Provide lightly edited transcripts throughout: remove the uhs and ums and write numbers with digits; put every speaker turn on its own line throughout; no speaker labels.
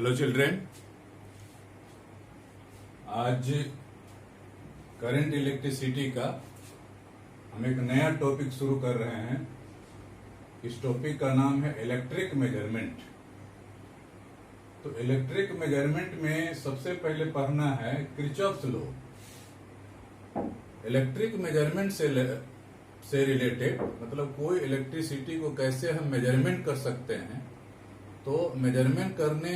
Hello children, आज current electricity का हम एक नया टॉपिक शुरू कर रहे हैं। इस टॉपिक का नाम है इलेक्ट्रिक मेजरमेंट। तो इलेक्ट्रिक मेजरमेंट में सबसे पहले पढ़ना है किरचॉफ्स लॉ। इलेक्ट्रिक मेजरमेंट से रिलेटेड मतलब कोई इलेक्ट्रिसिटी को कैसे हम मेजरमेंट कर सकते हैं, तो मेजरमेंट करने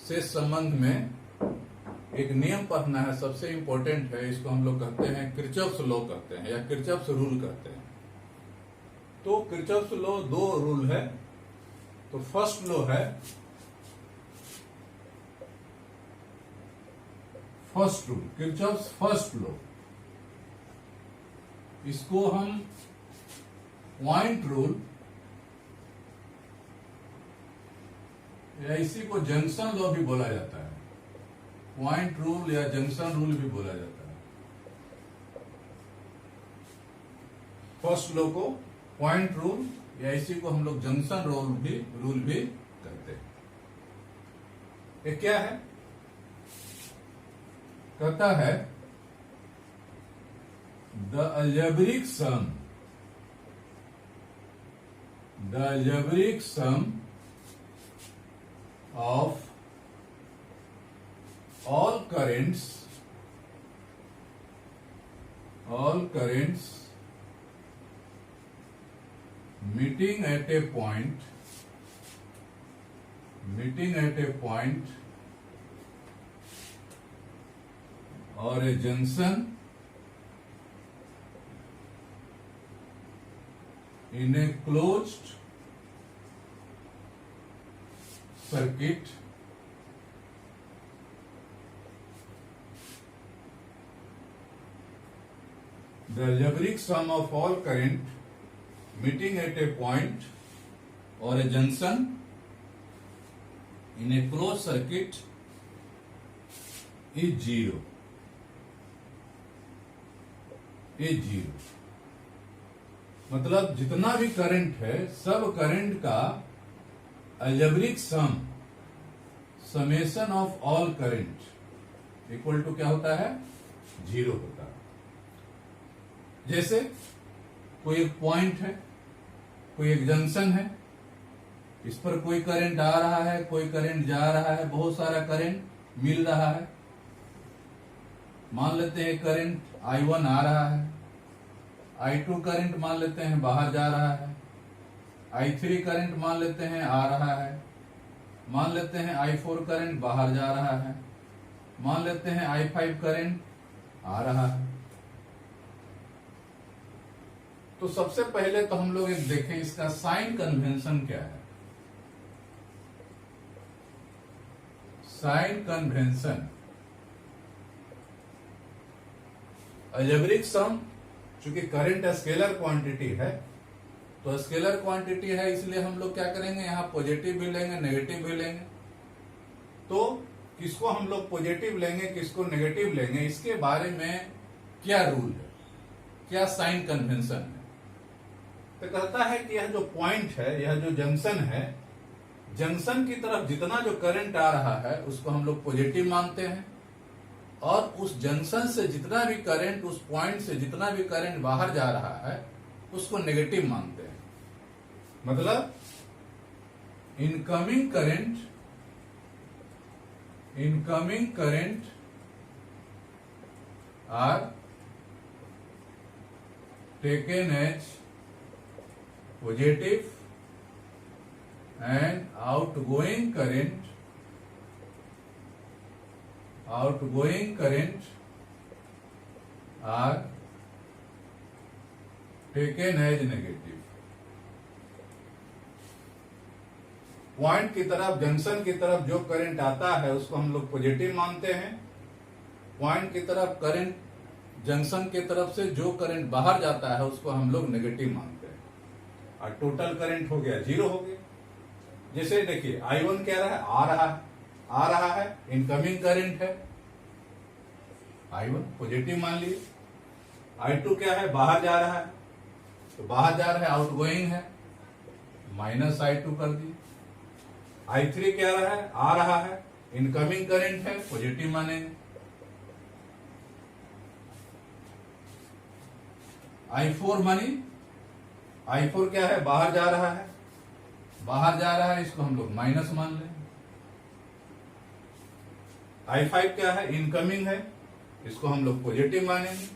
से संबंध में एक नियम पढ़ना है, सबसे इंपॉर्टेंट है। इसको हम लोग कहते हैं किरचॉफ्स लॉ कहते हैं या किरचॉफ्स रूल कहते हैं। तो किरचॉफ्स लॉ दो रूल है। तो फर्स्ट लॉ है first rule, Kirchhoff's first law. इसको हम पॉइंट रूल या इसी को जंक्शन लॉ भी बोला जाता है। पॉइंट रूल या जंक्शन रूल भी बोला जाता है। फर्स्ट लॉ को पॉइंट रूल या इसी को हम लोग जंक्शन रूल भी कहते हैं। ये क्या है? कहता है the algebraic sum of all currents meeting at a point or a junction in a closed circuit the algebraic sum of all current meeting at a point or a junction in a closed circuit is zero. मतलब जितना भी current है, सब current का algebraic summation of all current equal to क्या होता है? Zero होता है। जैसे कोई एक पॉइंट है, कोई एक जंक्शन है, इस पर कोई करंट आ रहा है, कोई करंट जा रहा है, बहुत सारा करंट मिल रहा है। मान लेते हैं करंट I1 आ रहा है, I2 करंट मान लेते हैं बाहर जा रहा है, I3 करंट मान लेते हैं आ रहा है, मान लेते हैं I4 करंट बाहर जा रहा है, मान लेते हैं I5 करंट आ रहा है। तो सबसे पहले तो हम लोग एक देखें इसका साइन कन्वेंशन क्या है। साइन कन्वेंशन अलजेब्रिक सम, चूंकि करंट स्केलर क्वांटिटी है, तो स्केलर क्वांटिटी है, इसलिए हम लोग क्या करेंगे, यहां पॉजिटिव भी लेंगे, नेगेटिव भी लेंगे। तो किसको हम लोग पॉजिटिव लेंगे, किसको नेगेटिव लेंगे, इसके बारे में क्या रूल है, क्या साइन कन्वेंशन है। तो कहता है कि यह जो पॉइंट है, यह जो जंक्शन है, जंक्शन की तरफ जितना जो करंट आ रहा है उसको हम लोग पॉजिटिव मानते हैं, और उस जंक्शन से जितना भी करंट, उस पॉइंट से जितना भी करंट बाहर जा रहा है उसको नेगेटिव मानते हैं। मतलब incoming current are taken as positive and outgoing current are taken as negative. Point की तरफ, जंक्शन की तरफ जो करंट आता है उसको हम लोग पॉजिटिव मानते हैं। पॉइंट की तरफ करंट, जंक्शन की तरफ से जो करंट बाहर जाता है उसको हम लोग नेगेटिव मानते हैं, और टोटल करंट हो गया जीरो हो गया। जैसे देखिए I1 क्या रहा है, आ रहा है, इनकमिंग करंट है, I1 पॉजिटिव मान लिए। I2 क्या है, बाहर जा रहा है, तो बाहर जा रहा है, आउटगोइंग है, -I2 कर दिए। I3 क्या रहा है, आ रहा है, इनकमिंग करंट है, पॉजिटिव मानेंगे। I4 मानी, I4 क्या है, बाहर जा रहा है, बाहर जा रहा है, इसको हम लोग माइनस मान लें। I5 क्या है, इनकमिंग है, इसको हम लोग पॉजिटिव मानेंगे।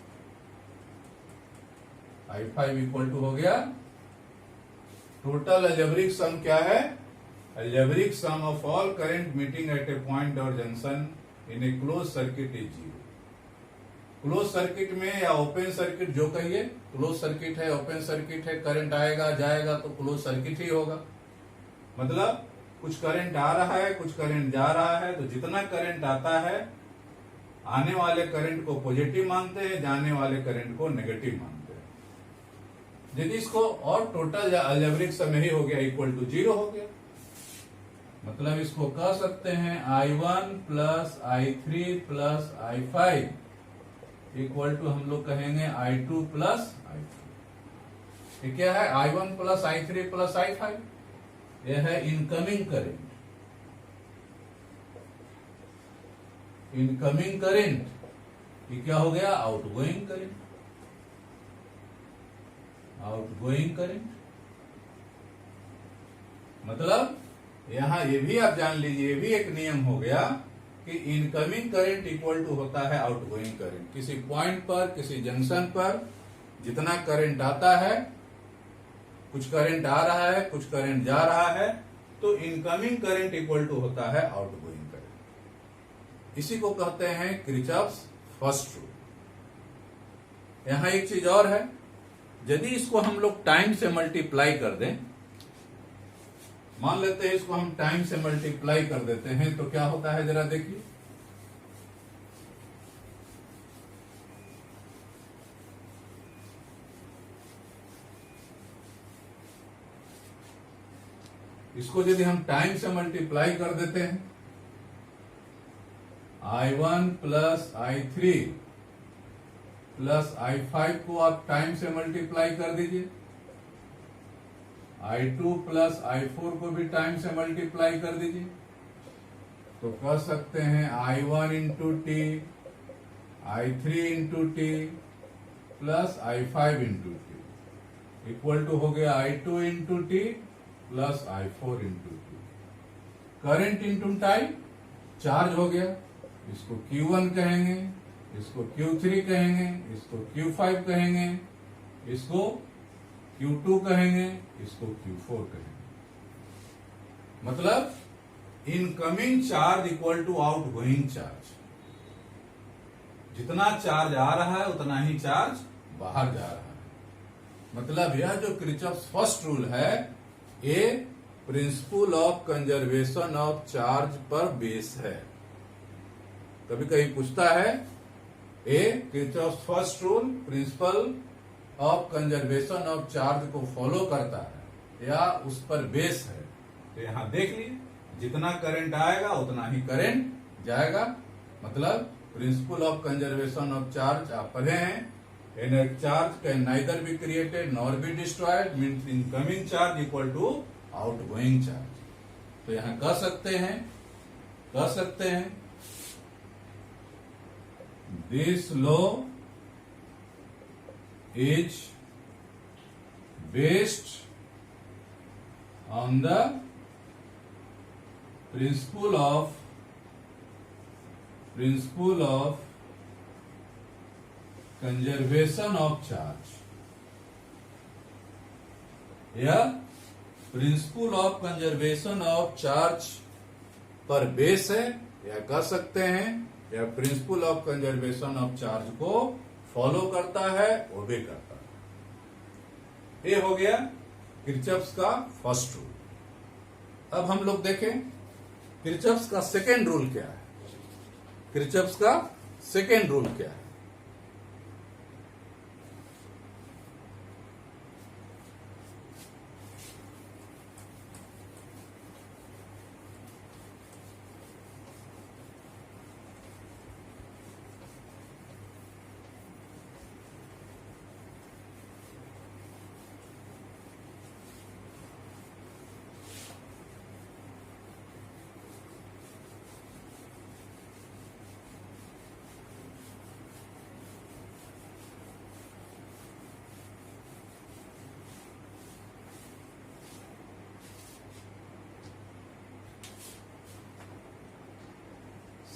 I5 इक्वल टू हो गया, टोटल अलजेब्रिक सम क्या है, algebraic sum of all current meeting at a point और junction in a close circuit is 0। Close circuit में या ओपन सर्किट जो कहिए, क्लोज सर्किट है, ओपन सर्किट है, करंट आएगा जाएगा तो क्लोज सर्किट ही होगा। मतलब कुछ करंट आ रहा है, कुछ करंट जा रहा है, तो जितना करंट आता है, आने वाले करंट को पॉजिटिव मानते हैं, जाने वाले करंट को नेगेटिव मानते हैं। यदि इसको और टोटल अलजेब्रिक सम ही हो गया, इक्वल टू 0 हो गया। मतलब इसको कह सकते हैं I1 plus I3 plus I5 equal to हम लोग कहेंगे I2 प्लस I3। ये क्या है, I1 plus I3 plus I5, यह है इनकमिंग करंट। इनकमिंग करंट ये क्या हो गया, आउटगोइंग करंट। आउटगोइंग करंट मतलब यहां ये भी आप जान लीजिए, ये भी एक नियम हो गया कि इनकमिंग करंट इक्वल टू होता है आउटगोइंग करंट। किसी पॉइंट पर, किसी जंक्शन पर जितना करंट आता है, कुछ करंट आ रहा है, कुछ करंट जा रहा है, तो इनकमिंग करंट इक्वल टू होता है आउटगोइंग करंट। इसी को कहते हैं किरचॉफ्स फर्स्ट रूल। यहां एक चीज और है, यदि इसको हम लोग टाइम से मल्टीप्लाई कर दें, मान लेते हैं इसको हम टाइम से मल्टीप्लाई कर देते हैं, तो क्या होता है जरा देखिए। इसको यदि हम टाइम से मल्टीप्लाई कर देते हैं, I1 plus I3 plus I5 को आप टाइम से मल्टीप्लाई कर दीजिए, I2 प्लस I4 को भी टाइम से मल्टीप्लाई कर दीजिए, तो कह सकते हैं I1 into T, I3 into T plus I5 into T equal to हो गया I2 into T plus I4 into T. Current into time charge हो गया, इसको Q1 कहेंगे, इसको Q3 कहेंगे, इसको Q5 कहेंगे, इसको Q2 कहेंगे, इसको Q4 कहेंगे। मतलब incoming charge equal to outgoing charge. जितना चार्ज आ रहा है उतना ही चार्ज बाहर जा रहा है। मतलब यह जो किरचॉफ्स फर्स्ट रूल है, ये principle of conservation of charge पर बेस है। कभी कभी पूछता है, ए Kirchhoff's first rule principle of conservation of charge को फॉलो करता है या उस पर बेस है। तो यहां देख लीजिए, जितना करंट आएगा उतना ही करंट जाएगा। मतलब principle of conservation of charge आप पढ़े हैं, an charge can neither be created nor be destroyed, means incoming charge equal to outgoing charge. तो यहां कह सकते हैं this law is based on the principle of conservation of charge। यह principal of conservation of charge पर base है, या कह सकते हैं यह principal of conservation of charge को फॉलो करता है, ओबे करता है। ये हो गया किरचॉफ्स का फर्स्ट रूल। अब हम लोग देखें किरचॉफ्स का सेकेंड रूल क्या है। किरचॉफ्स का सेकेंड रूल क्या है।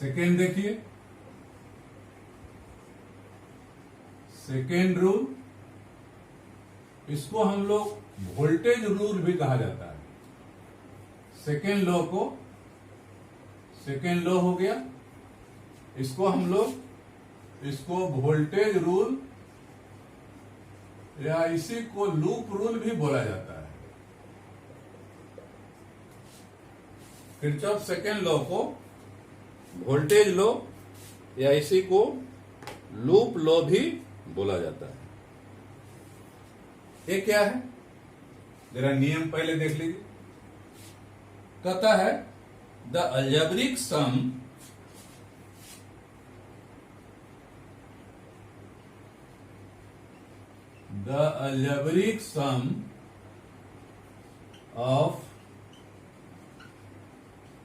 सेकेंड देखिए, सेकेंड रूल, इसको हम लोग वोल्टेज रूल भी कहा जाता है। सेकेंड लॉ को, सेकेंड लॉ हो गया, इसको हम लोग, इसको वोल्टेज रूल या इसी को लूप रूल भी बोला जाता है। किरचॉफ सेकेंड लॉ को वोल्टेज लॉ या इसी को लूप लॉ भी बोला जाता है। ये क्या है, जरा नियम पहले देख लीजिए। कहता है the algebraic sum of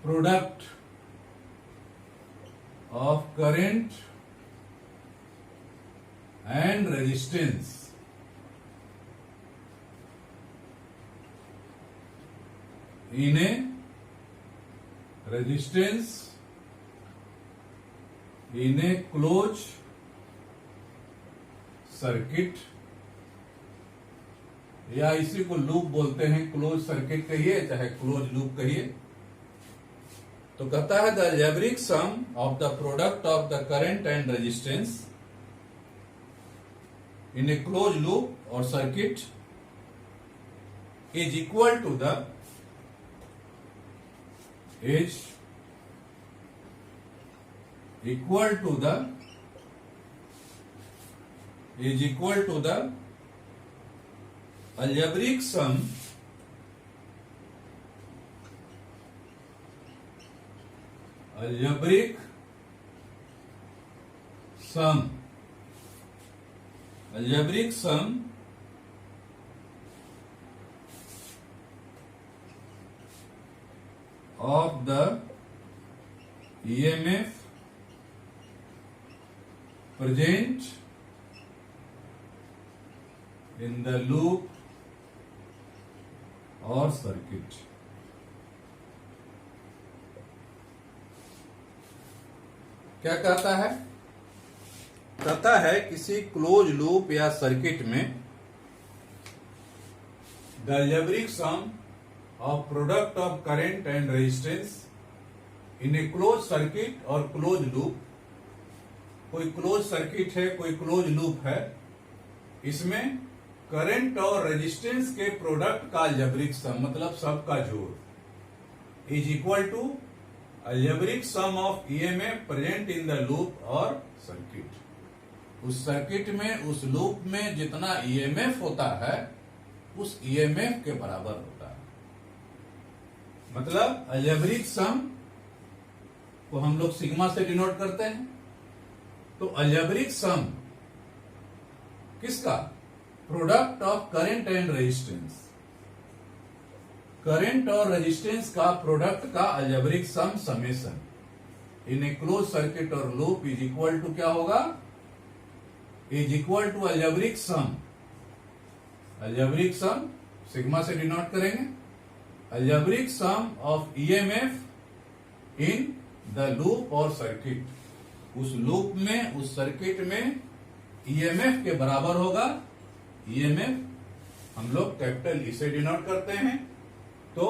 product of current and resistance in a closed circuit, या इसी को लूप बोलते हैं, क्लोज सर्किट कहिए चाहे क्लोज लूप कहिए। तो कहता है the algebraic sum of the product of the current and resistance in a close loop और circuit is equal to the algebraic sum of the EMF present in the loop और सर्किट। क्या कहता है, कहता है किसी क्लोज लूप या सर्किट में the algebraic sum of product of current and resistance in a close circuit और क्लोज लूप, कोई क्लोज सर्किट है कोई क्लोज लूप है, इसमें करंट और रेजिस्टेंस के प्रोडक्ट का अलजेब्रिक सम मतलब सब का जोड़ is equal to algebraic sum of EMF present in the loop और सर्किट। उस सर्किट में, उस लूप में जितना ईएमएफ होता है उस ईएमएफ के बराबर होता है। मतलब अलजेब्रिक सम को हम लोग सिग्मा से डिनोट करते हैं। तो अलजेब्रिक सम किसका, product of current and resistance, current और रेजिस्टेंस का प्रोडक्ट का algebraic sum summation in a close circuit और लूप इज इक्वल टू क्या होगा, is equal to algebraic sum, algebraic sum sigma से डिनोट करेंगे, algebraic sum of EMF in the loop और circuit. उस लूप में, उस सर्किट में ईएमएफ के बराबर होगा। ईएमएफ हम लोग कैपिटल ई से डिनोट करते हैं। तो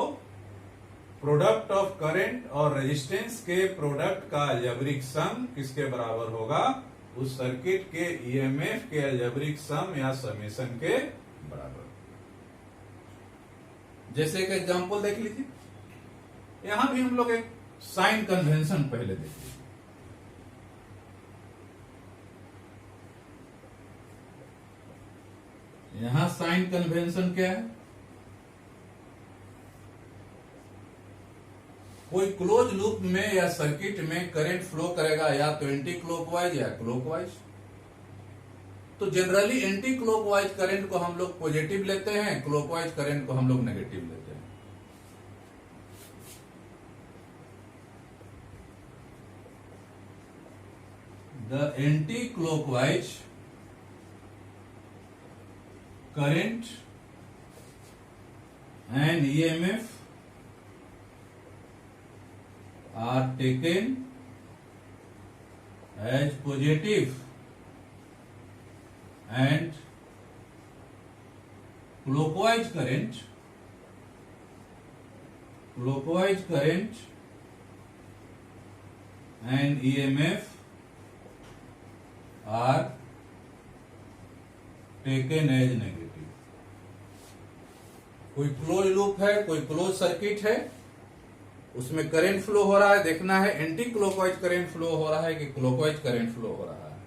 प्रोडक्ट ऑफ करंट और रेजिस्टेंस के प्रोडक्ट का अलजेब्रिक सम किसके बराबर होगा, उस सर्किट के ईएमएफ के अलजेब्रिक सम या समेशन के बराबर। जैसे एक एग्जांपल देख लीजिए, यहां भी हम लोग एक साइन कन्वेंशन पहले देखिए। यहां साइन कन्वेंशन क्या है, कोई क्लोज लूप में या सर्किट में करंट फ्लो करेगा या तो एंटी क्लॉकवाइज या क्लॉकवाइज। तो जनरली एंटी क्लॉकवाइज करंट को हम लोग पॉजिटिव लेते हैं, क्लॉकवाइज करंट को हम लोग नेगेटिव लेते हैं। The anti clockwise current and EMF are taken as positive and clockwise current and EMF are taken as negative. कोई क्लोज लूप है, कोई क्लोज सर्किट है, उसमें करंट फ्लो हो रहा है, देखना है एंटी क्लॉकवाइज करंट फ्लो हो रहा है कि क्लॉकवाइज करंट फ्लो हो रहा है।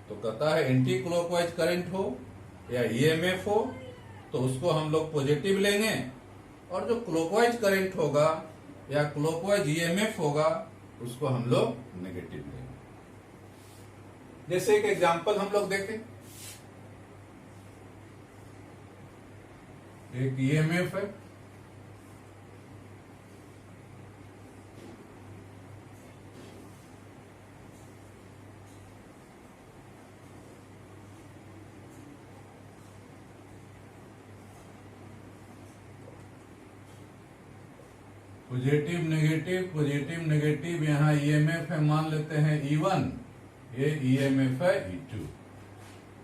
तो कहता है एंटी क्लॉकवाइज करंट हो या ईएमएफ हो तो उसको हम लोग पॉजिटिव लेंगे, और जो क्लॉकवाइज करंट होगा या क्लॉकवाइज ईएमएफ होगा उसको हम लोग नेगेटिव लेंगे। जैसे एक एग्जांपल हम लोग देखें, एक ईएमएफ है, पॉजिटिव नेगेटिव यहाँ ईएमएफ है, मान लेते हैं E1, ये ईएमएफ है E2,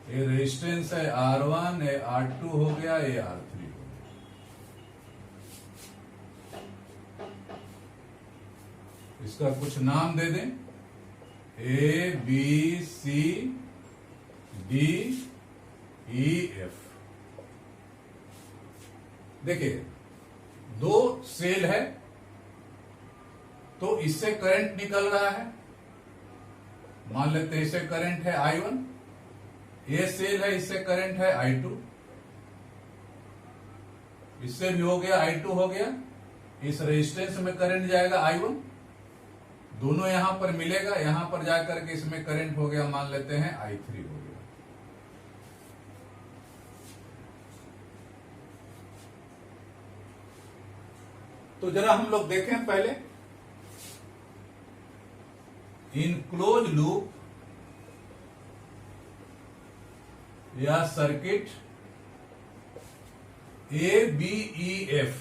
ये रेजिस्टेंस है R1, ये R2 हो गया, ये R3 हो गया। इसका कुछ नाम दे दें, A B C D E F। देखिए दो सेल है तो इससे करंट निकल रहा है, मान लेते हैं इससे करंट है I1, ये सेल है इससे करंट है I2, इससे भी हो गया I2 हो गया, इस रेजिस्टेंस में करंट जाएगा I1, दोनों यहां पर मिलेगा, यहां पर जाकर के इसमें करंट हो गया, मान लेते हैं I3 हो गया। तो जरा हम लोग देखें पहले, इन क्लोज लूप या सर्किट ABEF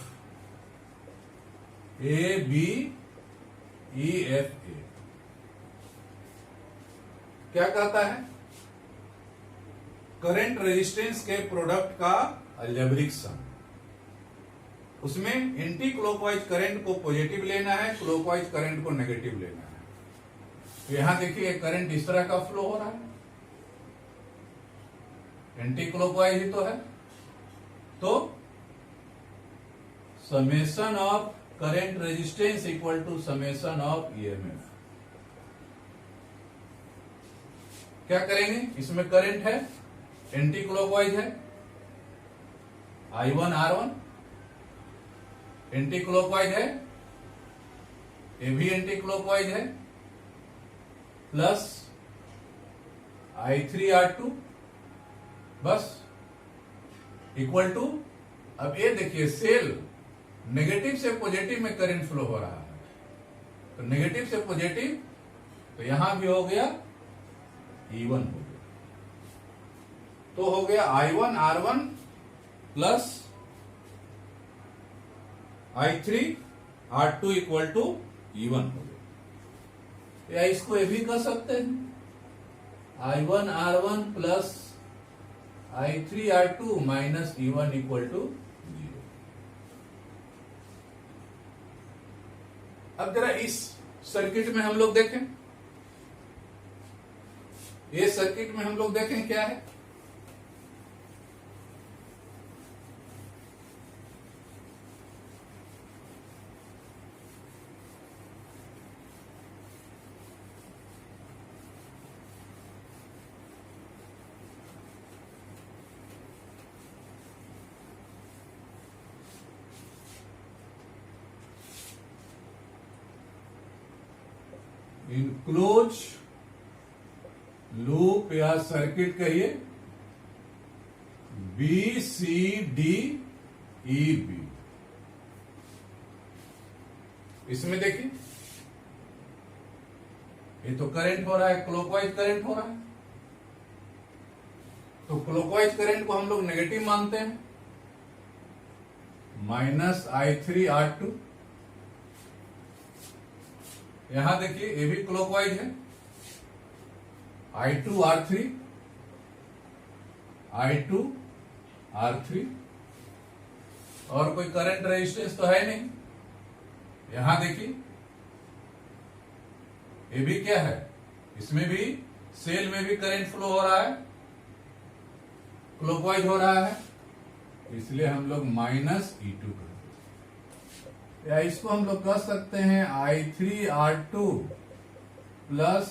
क्या कहता है? करंट रेजिस्टेंस के प्रोडक्ट का अलजेब्रिक सम। उसमें एंटी क्लॉकवाइज करंट को पॉजिटिव लेना है, क्लॉकवाइज करंट को नेगेटिव लेना है। तो यहां देखिए करंट इस तरह का फ्लो हो रहा है, एंटी क्लॉकवाइज ही तो है, तो summation of current resistance equal to summation of EMF. क्या करेंगे? इसमें करंट है, एंटी क्लॉकवाइज है, I1 R1, एंटी क्लॉकवाइज है, ये भी एंटी क्लॉकवाइज है, प्लस I3 R2, बस इक्वल टू, अब ये देखिए सेल नेगेटिव से पॉजिटिव में करंट फ्लो हो रहा है, तो नेगेटिव से पॉजिटिव, तो यहां भी हो गया E1 हो गया, तो हो गया I1 R1 plus I3 R2 equal to E1 हो गया। या इसको ये भी कर सकते हैं, I1 R1 plus I3 R2 minus E1 equal to 0। अब जरा इस सर्किट में हम लोग देखें, ये सर्किट में हम लोग देखें क्या है। इन क्लोज लूप या सर्किट कहिए BCDEB। इसमें देखिए ये तो करंट हो रहा है, क्लॉकवाइज करंट हो रहा है, तो क्लॉकवाइज करंट को हम लोग नेगेटिव मानते हैं, माइनस I3 R2। यहां देखिए ये भी क्लॉकवाइज है, I2R3, I2R3, और कोई करंट रेजिस्टेंस तो है नहीं। यहां देखिए ये भी क्या है, इसमें भी सेल में भी करंट फ्लो हो रहा है, क्लॉकवाइज हो रहा है, इसलिए हम लोग -E2 करते हैं। या इसको हम लोग कह सकते हैं I3R2 plus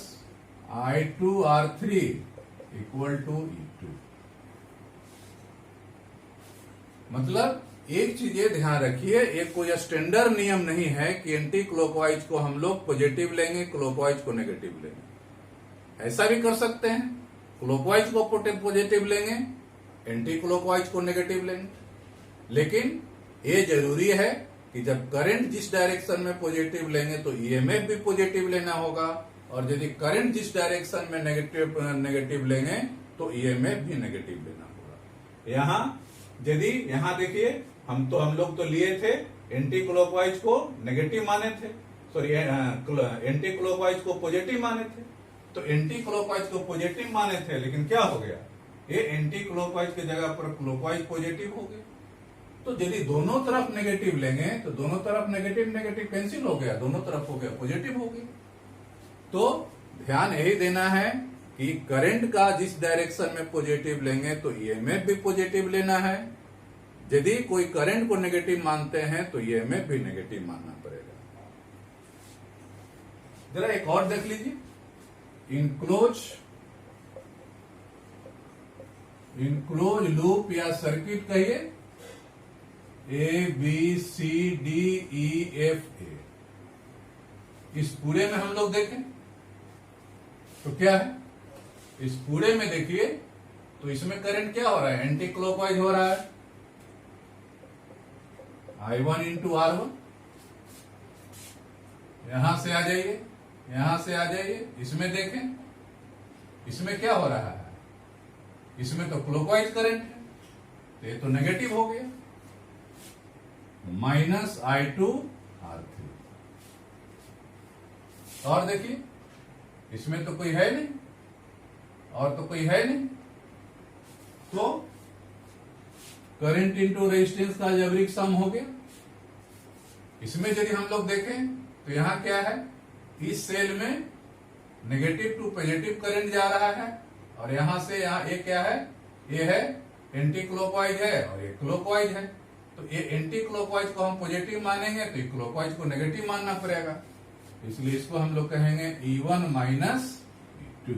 I2R3 equal to E2। मतलब एक चीज ये ध्यान रखिए, एक कोई स्टैंडर्ड नियम नहीं है कि एंटी क्लॉकवाइज को हम लोग पॉजिटिव लेंगे, क्लॉकवाइज को नेगेटिव लेंगे। ऐसा भी कर सकते हैं, क्लॉकवाइज को पॉजिटिव लेंगे, एंटी क्लॉकवाइज को नेगेटिव लेंगे। लेकिन ये जरूरी है कि जब करंट जिस डायरेक्शन में पॉजिटिव लेंगे तो ईएमएफ भी पॉजिटिव लेना होगा, और यदि करंट जिस डायरेक्शन में नेगेटिव लेंगे तो ईएमएफ भी नेगेटिव लेना होगा। यहां देखिए हम लोग तो लिए थे एंटी क्लॉकवाइज को नेगेटिव माने थे, सॉरी एंटी क्लॉकवाइज को पॉजिटिव माने थे। तो एंटी क्लॉकवाइज को पॉजिटिव माने थे, लेकिन क्या हो गया, ये एंटी क्लॉकवाइज की जगह पर क्लॉकवाइज पॉजिटिव हो गया। तो यदि दोनों तरफ नेगेटिव लेंगे तो दोनों तरफ नेगेटिव नेगेटिव कैंसिल हो गया, दोनों तरफ हो गया पॉजिटिव हो गया। तो ध्यान यही देना है कि करंट का जिस डायरेक्शन में पॉजिटिव लेंगे तो ईएमएफ भी पॉजिटिव लेना है। यदि कोई करंट को नेगेटिव मानते हैं तो ईएमएफ भी नेगेटिव मानना पड़ेगा। जरा एक और देख लीजिए, इनक्लोज लूप या सर्किट कहिए ABCDEFA, इस पूरे में हम लोग देखें तो क्या है, इस पूरे में देखिए तो इसमें करंट क्या हो रहा है, एंटी क्लॉकवाइज हो रहा है, I1 इंटू R1। यहां से आ जाइए, यहां से आ जाइए, इसमें देखें इसमें क्या हो रहा है, इसमें तो क्लॉकवाइज करंट है, तो ये तो नेगेटिव हो गया, -I2R3। और देखिए इसमें तो कोई है नहीं, और तो कोई है नहीं, तो करंट इंटू रेजिस्टेंस का अलजेब्रिक सम हो गया। इसमें यदि हम लोग देखें तो यहां क्या है, इस सेल में नेगेटिव टू पॉजिटिव करंट जा रहा है, और यहां से यहां ये क्या है, ये है एंटी क्लॉकवाइज है और ये क्लॉकवाइज है। तो ये एंटी क्लॉकवाइज को हम पॉजिटिव मानेंगे तो ये क्लॉकवाइज को नेगेटिव मानना पड़ेगा, इसलिए इसको हम लोग कहेंगे E1 -E2।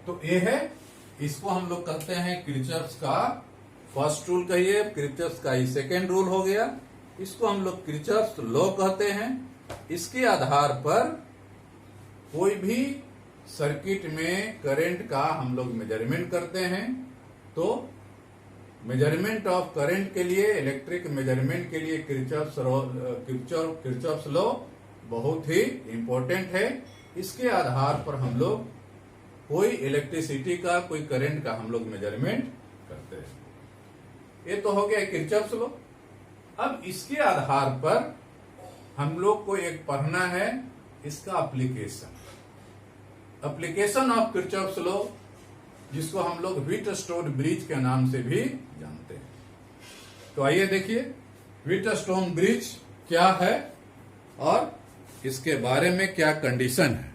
तो ये है, इसको हम लोग कहते हैं किरचॉफ्स का फर्स्ट रूल कहिए, किरचॉफ्स का ही सेकेंड रूल हो गया, इसको हम लोग किरचॉफ्स लॉ कहते हैं। इसके आधार पर कोई भी सर्किट में करंट का हम लोग मेजरमेंट करते हैं, तो मेजरमेंट ऑफ करंट के लिए, इलेक्ट्रिक मेजरमेंट के लिए किरचॉफ्स लॉ बहुत ही इंपॉर्टेंट है। इसके आधार पर हम लोग कोई इलेक्ट्रिसिटी का, कोई करंट का हम लोग मेजरमेंट करते हैं। ये तो हो गया किरचॉफ्स लॉ। अब इसके आधार पर हम लोग को एक पढ़ना है इसका एप्लीकेशन ऑफ किरचॉफ्स लॉ, जिसको हम लोग व्हीटस्टोन ब्रिज के नाम से भी जानते हैं। तो आइए देखिए व्हीटस्टोन ब्रिज क्या है और इसके बारे में क्या कंडीशन है।